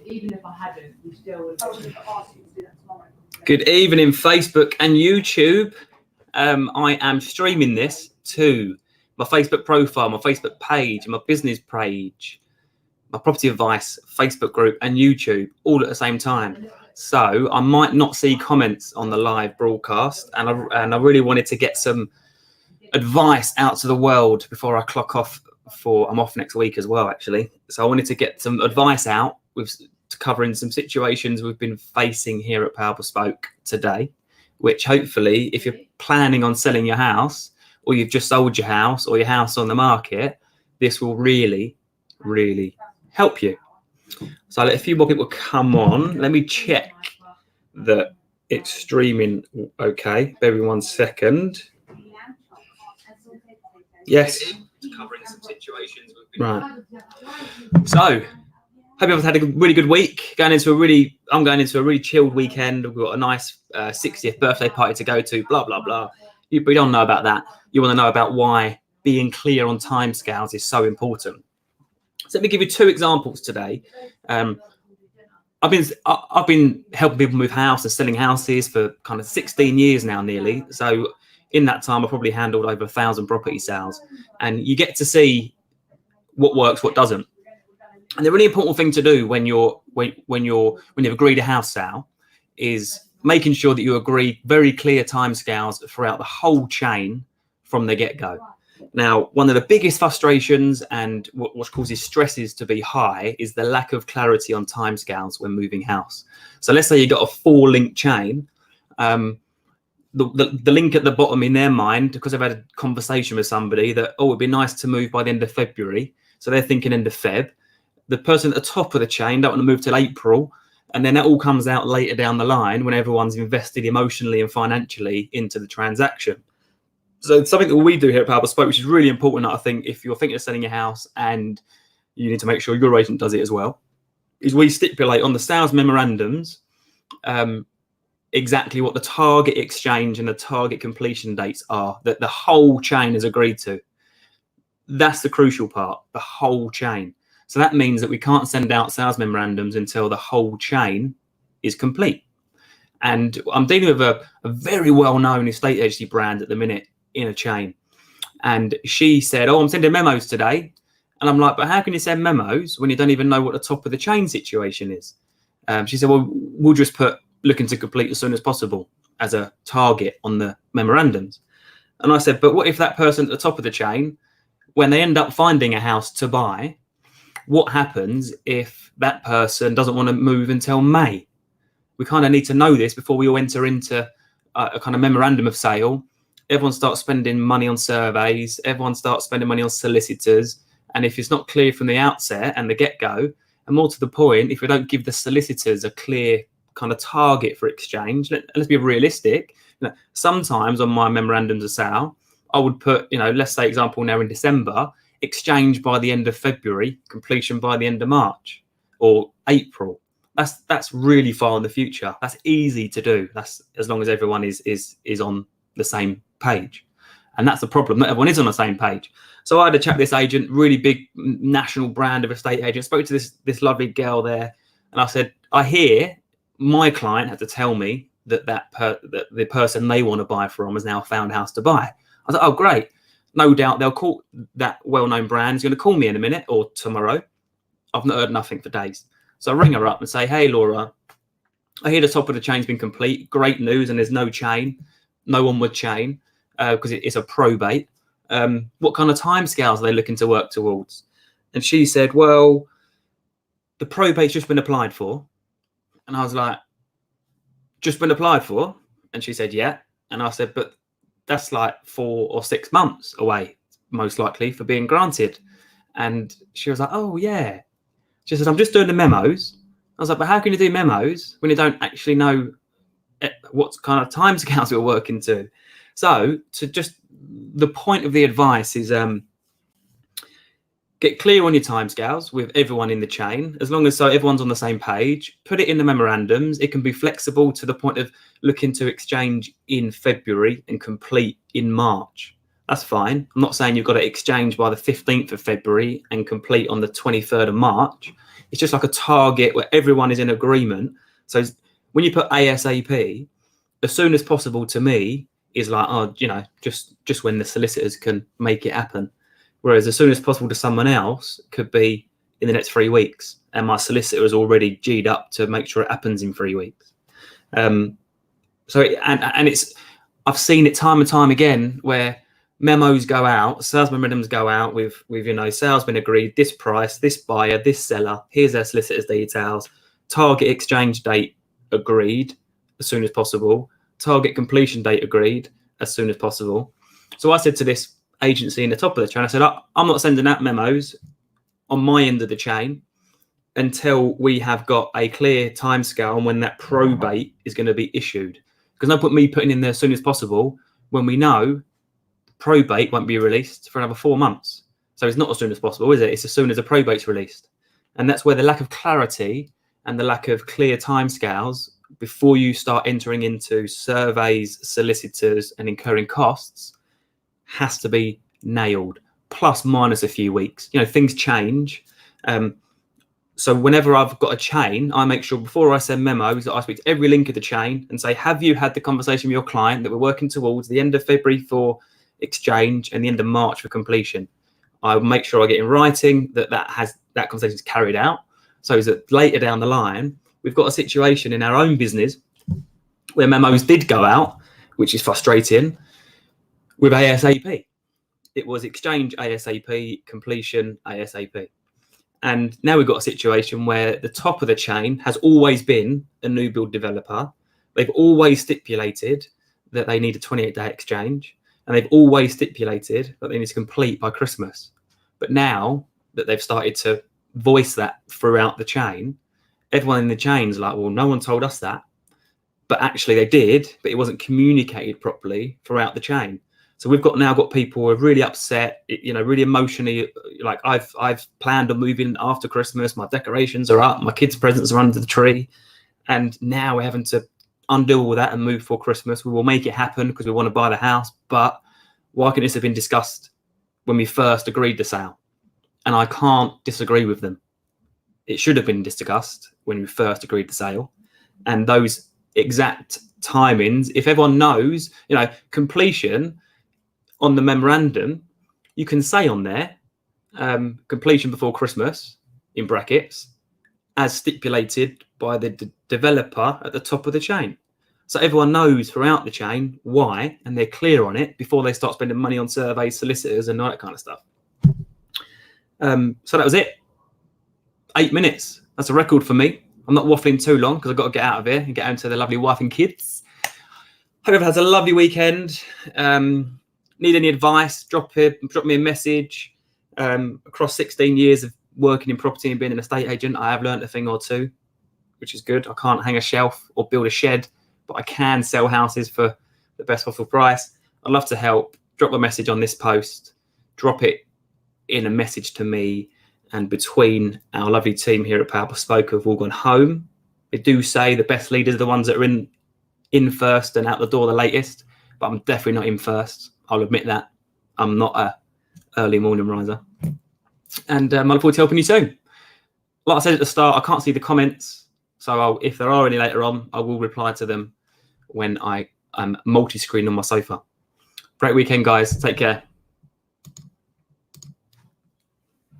even if I hadn't, we still would. I was going to ask you to do that tomorrow. Good evening, Facebook and YouTube. I am streaming this to my Facebook profile, my Facebook page, my business page, my property advice Facebook group, and YouTube all at the same time. So I might not see comments on the live broadcast, and I really wanted to get some advice out to the world before I clock off. I'm off next week as well, actually. So I wanted to get some advice out with covering some situations we've been facing here at Power Bespoke today, which hopefully, if you're planning on selling your house, or you've just sold your house, or your house on the market, this will really, really help you. So I'll let a few more people come on. Let me check that it's streaming okay. Bear with me 1 second. Yes. Covering some situations. Right. So, hope everyone's had a really good week. I'm going into a really chilled weekend. We've got a nice 60th birthday party to go to. Blah blah blah. We don't know about that. You want to know about why being clear on timescales is so important. So let me give you 2 examples today. I've been helping people move house and selling houses for kind of 16 years now, nearly. So in that time, I've probably handled over 1,000 property sales, and you get to see what works, what doesn't. And the really important thing to do when you've agreed a house sale is making sure that you agree very clear timescales throughout the whole chain from the get-go. Now, one of the biggest frustrations and what causes stresses to be high is the lack of clarity on timescales when moving house. So let's say you got a 4-link chain. The link at the bottom in their mind, because I've had a conversation with somebody that, it'd be nice to move by the end of February. So they're thinking end of Feb. The person at the top of the chain don't want to move till April. And then that all comes out later down the line when everyone's invested emotionally and financially into the transaction. So something that we do here at Power Bespoke, which is really important, I think, if you're thinking of selling your house and you need to make sure your agent does it as well, is we stipulate on the sales memorandums exactly what the target exchange and the target completion dates are that the whole chain is agreed to. That's the crucial part, the whole chain. So that means that we can't send out sales memorandums until the whole chain is complete. And I'm dealing with a very well-known estate agency brand at the minute in a chain. And she said, I'm sending memos today. And I'm like, but how can you send memos when you don't even know what the top of the chain situation is? She said, well, we'll just put looking to complete as soon as possible as a target on the memorandums. And I said, but what if that person at the top of the chain, when they end up finding a house to buy, what happens if that person doesn't want to move until May? We kind of need to know this before we all enter into a kind of memorandum of sale. Everyone starts spending money on surveys. Everyone starts spending money on solicitors. And if it's not clear from the outset and the get-go, and more to the point, if we don't give the solicitors a clear kind of target for exchange, let's be realistic. Sometimes on my memorandums of sale, I would put, let's say example now in December, exchange by the end of February, completion by the end of March or April. That's really far in the future. That's easy to do. That's as long as everyone is on the same page. And that's the problem. Not everyone is on the same page. So I had to chat this agent, really big national brand of estate agent, spoke to this lovely girl there. And I said, I hear my client had to tell me that the person they want to buy from has now found a house to buy. I was like, oh, great. No doubt they'll call that well-known brand is going to call me in a minute or tomorrow. I've not heard nothing for days. So I ring her up and say, hey, Laura, I hear the top of the chain's been complete. Great news. And there's no chain, no onward chain because it's a probate. What kind of timescales are they looking to work towards? And she said, well, the probate's just been applied for. And I was like, just been applied for? And she said, yeah. And I said, but that's like 4 or 6 months away, most likely, for being granted. And she was like, oh, yeah. She said, I'm just doing the memos. I was like, but how can you do memos when you don't actually know what kind of timescales you're working to? So the point of the advice is get clear on your timescales with everyone in the chain, as long as everyone's on the same page. Put it in the memorandums. It can be flexible to the point of looking to exchange in February and complete in March. That's fine. I'm not saying you've got to exchange by the 15th of February and complete on the 23rd of March. It's just like a target where everyone is in agreement. So when you put ASAP, as soon as possible to me is like, oh, you know, just when the solicitors can make it happen. Whereas as soon as possible to someone else could be in the next 3 weeks, and my solicitor is already G'd up to make sure it happens in 3 weeks. So it's, I've seen it time and time again where memos go out, sales memorandums go out with you know, sales been agreed, this price, this buyer, this seller, here's their solicitor's details, target exchange date agreed as soon as possible, target completion date agreed as soon as possible. So I said to this agency in the top of the chain, I said, I'm not sending out memos on my end of the chain until we have got a clear timescale on when that probate is going to be issued. Because no point me putting in there as soon as possible when we know probate won't be released for another 4 months. So it's not as soon as possible, is it? It's as soon as a probate's released. And that's where the lack of clarity and the lack of clear timescales before you start entering into surveys, solicitors, and incurring costs has to be nailed, plus minus a few weeks. You know, things change. So whenever I've got a chain, I make sure before I send memos that I speak to every link of the chain and say, have you had the conversation with your client that we're working towards the end of February for exchange and the end of March for completion? I make sure I get in writing that that conversation is carried out, so that later down the line, we've got a situation in our own business where memos did go out, which is frustrating, with ASAP. It was exchange ASAP, completion ASAP. And now we've got a situation where the top of the chain has always been a new build developer. They've always stipulated that they need a 28-day exchange, and they've always stipulated that they need to complete by Christmas. But now that they've started to voice that throughout the chain, everyone in the chain's like, well, no one told us that. But actually they did, but it wasn't communicated properly throughout the chain. So we've now got people who are really upset, you know, really emotionally. Like I've planned on moving after Christmas. My decorations are up. My kids' presents are under the tree. And now we're having to undo all that and move for Christmas. We will make it happen because we want to buy the house. But why couldn't this have been discussed when we first agreed the sale? And I can't disagree with them. It should have been discussed when we first agreed the sale. And those exact timings, if everyone knows, you know, completion on the memorandum, you can say on there, completion before Christmas, in brackets, as stipulated by the developer at the top of the chain. So everyone knows throughout the chain why, and they're clear on it before they start spending money on surveys, solicitors, and all that kind of stuff. So that was it. 8 minutes. That's a record for me. I'm not waffling too long because I've got to get out of here and get home to the lovely wife and kids. Hope everyone has a lovely weekend. Need any advice, drop me a message. Across 16 years of working in property and being an estate agent, I have learned a thing or two, which is good. I can't hang a shelf or build a shed, but I can sell houses for the best possible price. I'd love to help. Drop a message on this post. Drop it in a message to me. And between our lovely team here at Power Bespoke have all gone home. They do say the best leaders are the ones that are in first and out the door the latest, but I'm definitely not in first. I'll admit that. I'm not a early morning riser. And I look forward to helping you soon. Like I said at the start, I can't see the comments. So if there are any later on, I will reply to them when I am multi-screen on my sofa. Great weekend, guys. Take care.